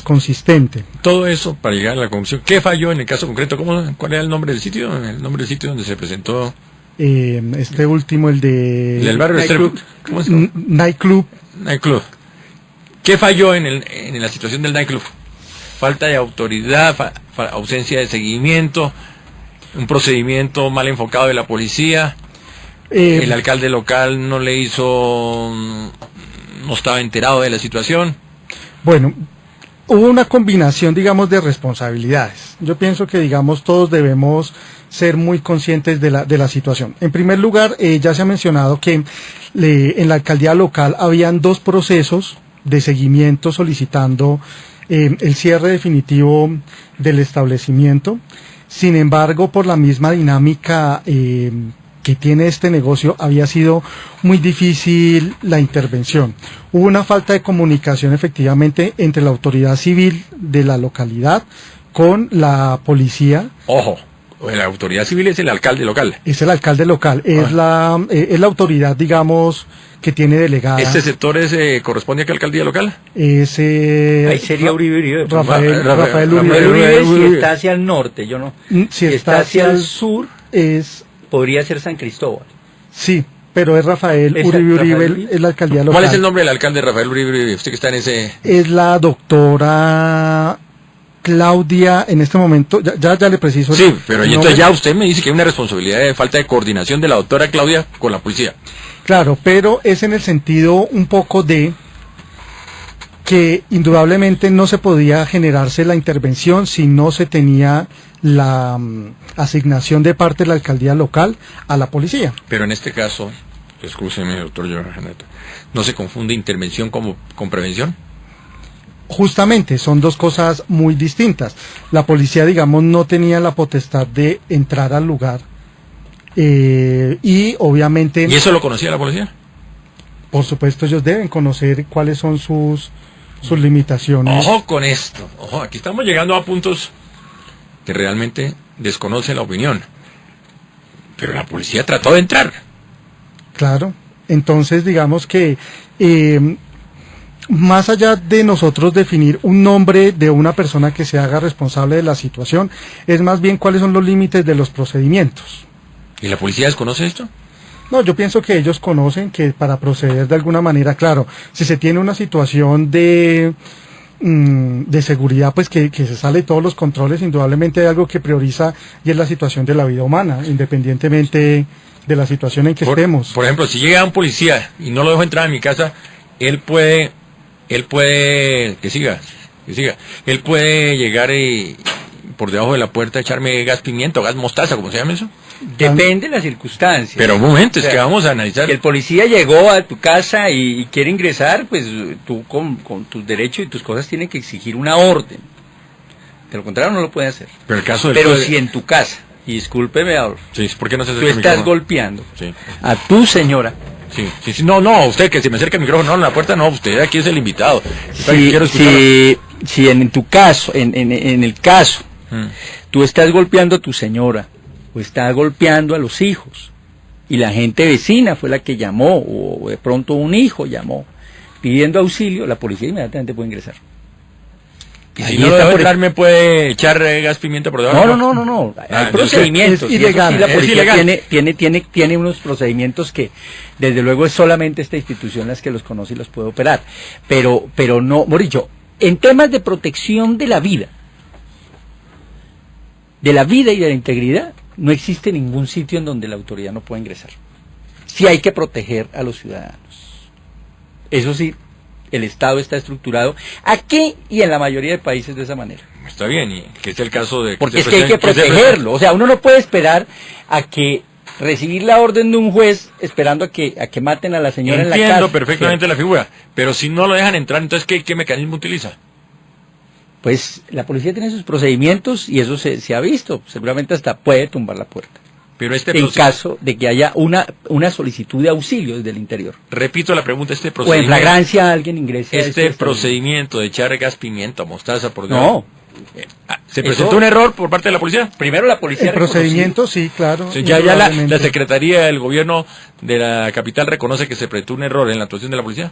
Speaker 4: consistente.
Speaker 2: Todo eso para llegar a la conclusión. ¿Qué falló en el caso concreto? ¿Cuál era el nombre del sitio? El nombre del sitio donde se presentó.
Speaker 4: Este último, el
Speaker 2: del barrio
Speaker 4: Nightclub.
Speaker 2: ¿Cómo es? Nightclub. ¿Qué falló en la situación del nightclub? Falta de autoridad, ausencia de seguimiento, un procedimiento mal enfocado de la policía, el alcalde local no estaba enterado de la situación.
Speaker 4: Bueno, hubo una combinación, digamos, de responsabilidades. Yo pienso que, digamos, todos debemos ser muy conscientes de la situación. En primer lugar, ya se ha mencionado que en la alcaldía local habían 2 procesos de seguimiento solicitando el cierre definitivo del establecimiento. Sin embargo, por la misma dinámica que tiene este negocio, había sido muy difícil la intervención. Hubo una falta de comunicación efectivamente entre la autoridad civil de la localidad con la policía.
Speaker 2: Ojo, la autoridad civil es el alcalde local.
Speaker 4: Es el alcalde local, es la autoridad, digamos, que tiene delegada.
Speaker 2: ¿Este sector corresponde a qué alcaldía local?
Speaker 3: Ahí sería Uribe.
Speaker 4: Rafael
Speaker 3: Uribe, si está hacia el norte, yo no.
Speaker 4: Si está hacia el sur,
Speaker 3: podría ser San Cristóbal.
Speaker 4: Sí, pero es Rafael Uribe, es la alcaldía local.
Speaker 2: ¿Cuál es el nombre del alcalde Rafael Uribe? Usted que está en ese...
Speaker 4: Es la doctora Claudia, en este momento, ya le preciso.
Speaker 2: Sí, pero entonces ya usted me dice que hay una responsabilidad de falta de coordinación de la doctora Claudia con la policía. Claro,
Speaker 4: pero es en el sentido un poco de que indudablemente no se podía generarse la intervención si no se tenía la asignación de parte de la alcaldía local a la policía.
Speaker 2: Pero en este caso, escúcheme, doctor Johanna, ¿no se confunde intervención con prevención?
Speaker 4: Justamente, son 2 cosas muy distintas. La policía, digamos, no tenía la potestad de entrar al lugar. Y obviamente...
Speaker 2: ¿Y eso lo conocía la policía?
Speaker 4: Por supuesto, ellos deben conocer cuáles son sus limitaciones.
Speaker 2: Ojo con esto. Ojo, aquí estamos llegando a puntos que realmente desconocen la opinión. Pero la policía trató de entrar.
Speaker 4: Claro. Entonces, digamos que... más allá de nosotros definir un nombre de una persona que se haga responsable de la situación, es más bien cuáles son los límites de los procedimientos.
Speaker 2: ¿Y la policía desconoce esto?
Speaker 4: No, yo pienso que ellos conocen que para proceder de alguna manera, claro, si se tiene una situación de seguridad, pues que se sale de todos los controles, indudablemente hay algo que prioriza y es la situación de la vida humana, independientemente de la situación en que estemos.
Speaker 2: Por ejemplo, si llega un policía y no lo dejo entrar en mi casa, él puede, que siga, él puede llegar y por debajo de la puerta echarme gas pimienta o gas mostaza, ¿cómo se llama eso?
Speaker 3: Depende de las circunstancias.
Speaker 2: Pero un momento,
Speaker 3: O sea,
Speaker 2: es que vamos a analizar.
Speaker 3: Si el policía llegó a tu casa y quiere ingresar, pues tú con tus derechos y tus cosas tienes que exigir una orden. De lo contrario no lo puede hacer.
Speaker 2: Pero el caso del
Speaker 3: Pero si en tu casa, y discúlpeme,
Speaker 2: Sí, ¿por qué no se
Speaker 3: tú
Speaker 2: acerca el
Speaker 3: estás
Speaker 2: micrófono?
Speaker 3: golpeando
Speaker 2: Sí.
Speaker 3: a tu señora,
Speaker 2: Sí, no, usted que se me acerca el micrófono, no, en la puerta no, usted aquí es el invitado. Quiero escucharlo.
Speaker 3: si en tu caso, en el caso, tú estás golpeando a tu señora, o estás golpeando a los hijos, y la gente vecina fue la que llamó, o de pronto un hijo llamó, pidiendo auxilio, la policía inmediatamente puede ingresar.
Speaker 2: Y si no lo dejo entrar, ¿me puede echar gas pimienta por debajo?
Speaker 3: No. Hay
Speaker 2: yo
Speaker 3: procedimientos.
Speaker 4: es
Speaker 3: y eso
Speaker 4: ilegal,
Speaker 3: sí, la
Speaker 2: es
Speaker 3: policía
Speaker 2: ilegal.
Speaker 3: tiene unos procedimientos que, desde luego, es solamente esta institución las que los conoce y los puede operar. Pero no, Morillo, en temas de protección de la vida y de la integridad, no existe ningún sitio en donde la autoridad no pueda ingresar. Sí hay que proteger a los ciudadanos. Eso sí, el Estado está estructurado aquí y en la mayoría de países de esa manera.
Speaker 2: Está bien, y que es el caso de...
Speaker 3: Porque es que hay que protegerlo. O sea, uno no puede esperar a que recibir la orden de un juez esperando a que maten a la señora en la casa.
Speaker 2: Entiendo perfectamente la figura, pero si no lo dejan entrar, entonces ¿qué mecanismo utiliza?
Speaker 3: Pues la policía tiene sus procedimientos y eso se ha visto. Seguramente hasta puede tumbar la puerta.
Speaker 2: Pero
Speaker 3: En caso de que haya una solicitud de auxilio desde el interior.
Speaker 2: repito la pregunta,
Speaker 3: O en
Speaker 2: procedimiento...
Speaker 3: flagrancia alguien ingrese a
Speaker 2: Este
Speaker 3: ese
Speaker 2: procedimiento de echar gas pimienta o mostaza por debajo...
Speaker 3: No.
Speaker 2: ¿Se presentó un error por parte de la policía?
Speaker 3: Primero la policía
Speaker 4: El procedimiento, sí, claro.
Speaker 2: Sí, ya la
Speaker 4: indudablemente.
Speaker 2: Secretaría del Gobierno de la capital reconoce que se presentó un error en la actuación de la policía.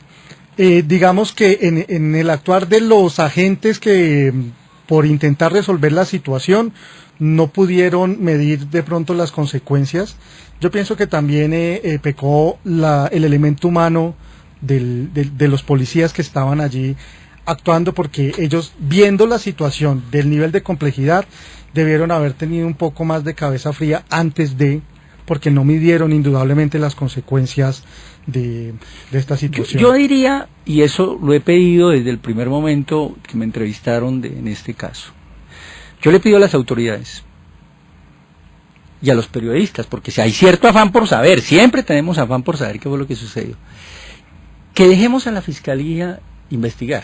Speaker 4: Digamos que en el actuar de los agentes que por intentar resolver la situación no pudieron medir de pronto las consecuencias, yo pienso que también pecó el elemento humano de los policías que estaban allí actuando, porque ellos, viendo la situación del nivel de complejidad, debieron haber tenido un poco más de cabeza fría porque no midieron indudablemente las consecuencias de esta situación.
Speaker 3: Yo diría, y eso lo he pedido desde el primer momento que me entrevistaron en este caso, yo le pido a las autoridades y a los periodistas, porque si hay cierto afán por saber, siempre tenemos afán por saber qué fue lo que sucedió, que dejemos a la Fiscalía investigar.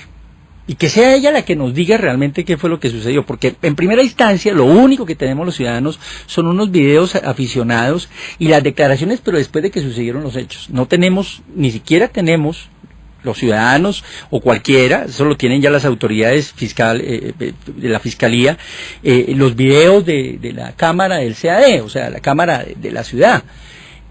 Speaker 3: Y que sea ella la que nos diga realmente qué fue lo que sucedió, porque en primera instancia lo único que tenemos los ciudadanos son unos videos aficionados y las declaraciones, pero después de que sucedieron los hechos. No tenemos, ni siquiera tenemos los ciudadanos o cualquiera, eso lo tienen ya las autoridades de la Fiscalía, los videos de la cámara del CAD, o sea, la cámara de la ciudad.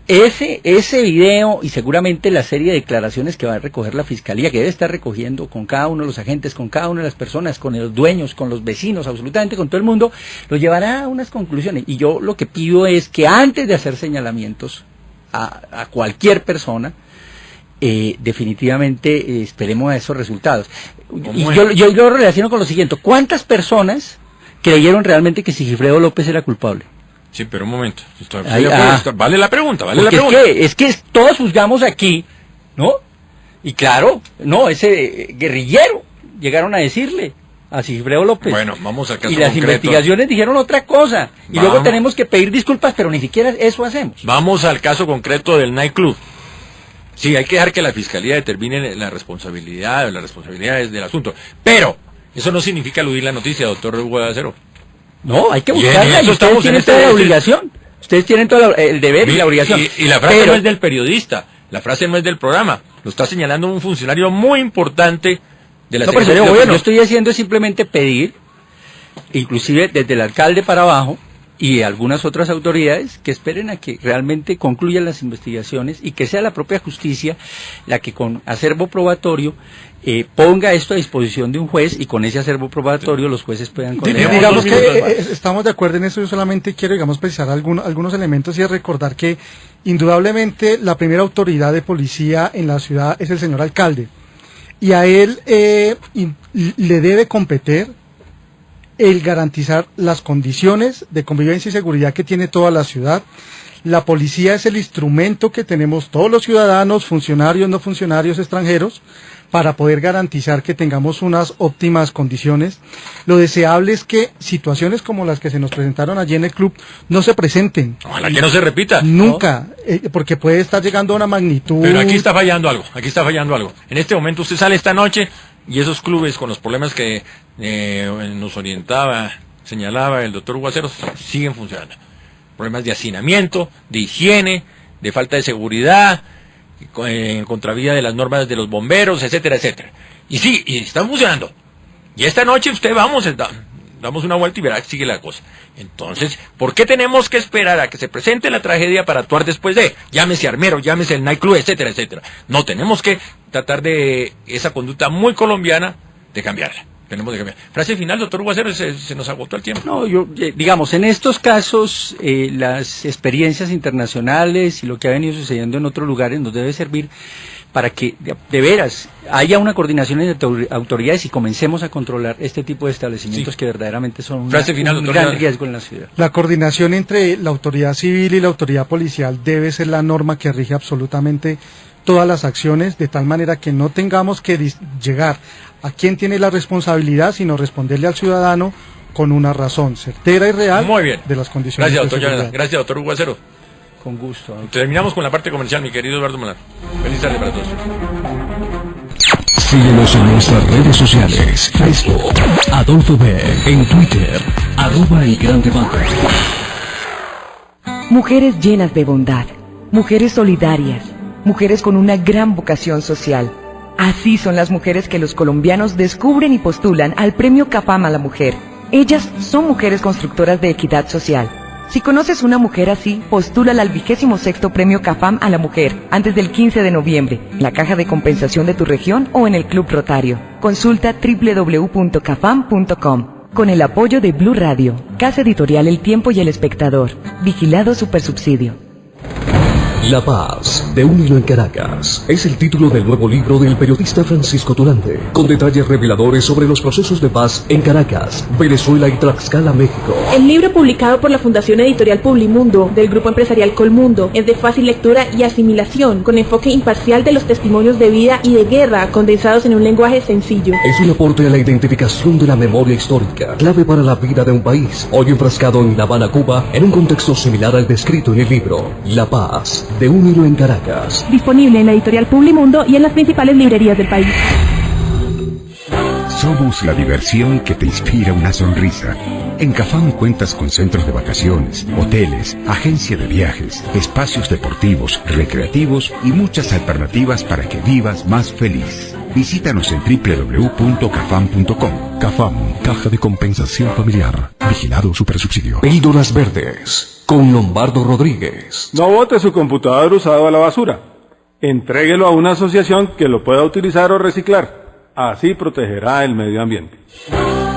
Speaker 3: Ese video y seguramente la serie de declaraciones que va a recoger la Fiscalía, que debe estar recogiendo con cada uno de los agentes, con cada una de las personas, con los dueños, con los vecinos, absolutamente con todo el mundo, los llevará a unas conclusiones. Y yo lo que pido es que antes de hacer señalamientos a cualquier persona, definitivamente esperemos a esos resultados. Y yo lo relaciono con lo siguiente: ¿cuántas personas creyeron realmente que Sigifredo López era culpable?
Speaker 2: Sí, pero un momento. Vale la pregunta, vale la pregunta.
Speaker 3: Es que todos juzgamos aquí, ¿no? Y claro, no, ese guerrillero, llegaron a decirle a Sigifredo López.
Speaker 2: Bueno, vamos al caso
Speaker 3: y las
Speaker 2: concreto.
Speaker 3: investigaciones dijeron otra cosa. Y luego tenemos que pedir disculpas, pero ni siquiera eso hacemos.
Speaker 2: Vamos al caso concreto del nightclub. Sí, hay que dejar que la Fiscalía determine la responsabilidad o las responsabilidades del asunto. Pero eso no significa eludir la noticia, doctor Hugo de Acero.
Speaker 3: No, hay que buscarla y ustedes tienen toda la obligación. Ustedes tienen todo el deber y la obligación.
Speaker 2: Y la frase no es del periodista, la frase no es del programa. Lo está señalando un funcionario muy importante de la Secretaría de Gobierno.
Speaker 3: Lo que yo estoy haciendo es simplemente pedir, inclusive desde el alcalde para abajo, y algunas otras autoridades que esperen a que realmente concluyan las investigaciones y que sea la propia justicia la que con acervo probatorio ponga esto a disposición de un juez, y con ese acervo probatorio los jueces puedan condenar.
Speaker 4: Digamos que estamos de acuerdo en eso. Yo solamente quiero, digamos, precisar algunos elementos, y es recordar que indudablemente la primera autoridad de policía en la ciudad es el señor alcalde, y a él le debe competir el garantizar las condiciones de convivencia y seguridad que tiene toda la ciudad. La policía es el instrumento que tenemos todos los ciudadanos, funcionarios, no funcionarios, extranjeros, para poder garantizar que tengamos unas óptimas condiciones. Lo deseable es que situaciones como las que se nos presentaron allí en el club no se presenten.
Speaker 2: Ojalá que no se repita.
Speaker 4: Nunca, porque puede estar llegando a una magnitud...
Speaker 2: Pero aquí está fallando algo. En este momento usted sale esta noche y esos clubes con los problemas que nos señalaba el doctor Guacero, siguen funcionando. Problemas de hacinamiento, de higiene, de falta de seguridad, en contravía de las normas de los bomberos, etcétera, etcétera. Y sí, y están funcionando. Y esta noche damos una vuelta y verá que sigue la cosa. Entonces, ¿por qué tenemos que esperar a que se presente la tragedia para actuar después de? Llámese armero, llámese el nightclub, etcétera, etcétera. No, tenemos que tratar de esa conducta muy colombiana de cambiarla. Tenemos que cambiar. Frase final, doctor Guacero, se nos agotó el tiempo.
Speaker 3: No, digamos, en estos casos, las experiencias internacionales y lo que ha venido sucediendo en otros lugares nos debe servir para que de veras haya una coordinación entre autoridades y comencemos a controlar este tipo de establecimientos que verdaderamente son un gran riesgo en la ciudad.
Speaker 4: La coordinación entre la autoridad civil y la autoridad policial debe ser la norma que rige absolutamente todas las acciones, de tal manera que no tengamos que llegar a quién tiene la responsabilidad, sino responderle al ciudadano con una razón certera y real.
Speaker 2: Muy bien.
Speaker 4: De las condiciones.
Speaker 2: Gracias, doctor Llaneda. Gracias, doctor Guacero.
Speaker 3: Con gusto.
Speaker 2: Terminamos con la parte comercial, mi querido Eduardo Molano. Feliz tarde para todos.
Speaker 1: Síguenos en nuestras redes sociales: Facebook, Adolfo B, en Twitter, @El Gran Debate.
Speaker 5: Mujeres llenas de bondad, mujeres solidarias, mujeres con una gran vocación social. Así son las mujeres que los colombianos descubren y postulan al Premio CAFAM a la Mujer. Ellas son mujeres constructoras de equidad social. Si conoces una mujer así, postúlala al 26º Premio CAFAM a la Mujer antes del 15 de noviembre, en la caja de compensación de tu región o en el Club Rotario. Consulta www.cafam.com. Con el apoyo de Blue Radio, Casa Editorial El Tiempo y El Espectador. Vigilado Supersubsidio.
Speaker 1: La paz, de un hilo en Caracas, es el título del nuevo libro del periodista Francisco Turante, con detalles reveladores sobre los procesos de paz en Caracas, Venezuela y Tlaxcala, México.
Speaker 6: El libro, publicado por la Fundación Editorial Publimundo del Grupo Empresarial Colmundo, es de fácil lectura y asimilación, con enfoque imparcial de los testimonios de vida y de guerra, condensados en un lenguaje sencillo.
Speaker 1: Es un aporte a la identificación de la memoria histórica, clave para la vida de un país, hoy enfrascado en La Habana, Cuba, en un contexto similar al descrito en el libro. La paz, de un hilo en Caracas.
Speaker 6: Disponible en la editorial Publimundo y en las principales librerías del país.
Speaker 7: Somos la diversión que te inspira una sonrisa. En Cafam cuentas con centros de vacaciones, hoteles, agencia de viajes, espacios deportivos, recreativos y muchas alternativas para que vivas más feliz. Visítanos en www.cafam.com. Cafam, Caja de Compensación Familiar. Vigilado Supersubsidio.
Speaker 1: Píldoras Verdes, con Lombardo Rodríguez.
Speaker 8: No bote su computador usado a la basura. Entréguelo a una asociación que lo pueda utilizar o reciclar. Así protegerá el medio ambiente.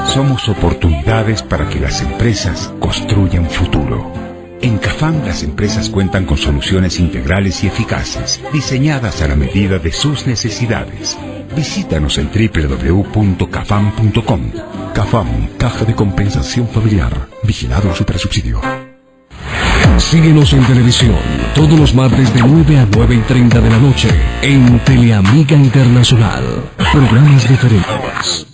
Speaker 7: Somos oportunidades para que las empresas construyan futuro. En Cafam las empresas cuentan con soluciones integrales y eficaces, diseñadas a la medida de sus necesidades. Visítanos en www.cafam.com. Cafam, Caja de Compensación Familiar. Vigilado Supersubsidio.
Speaker 1: Síguenos en televisión todos los martes de 9 a 9:30 de la noche en Teleamiga Internacional. Programas diferentes.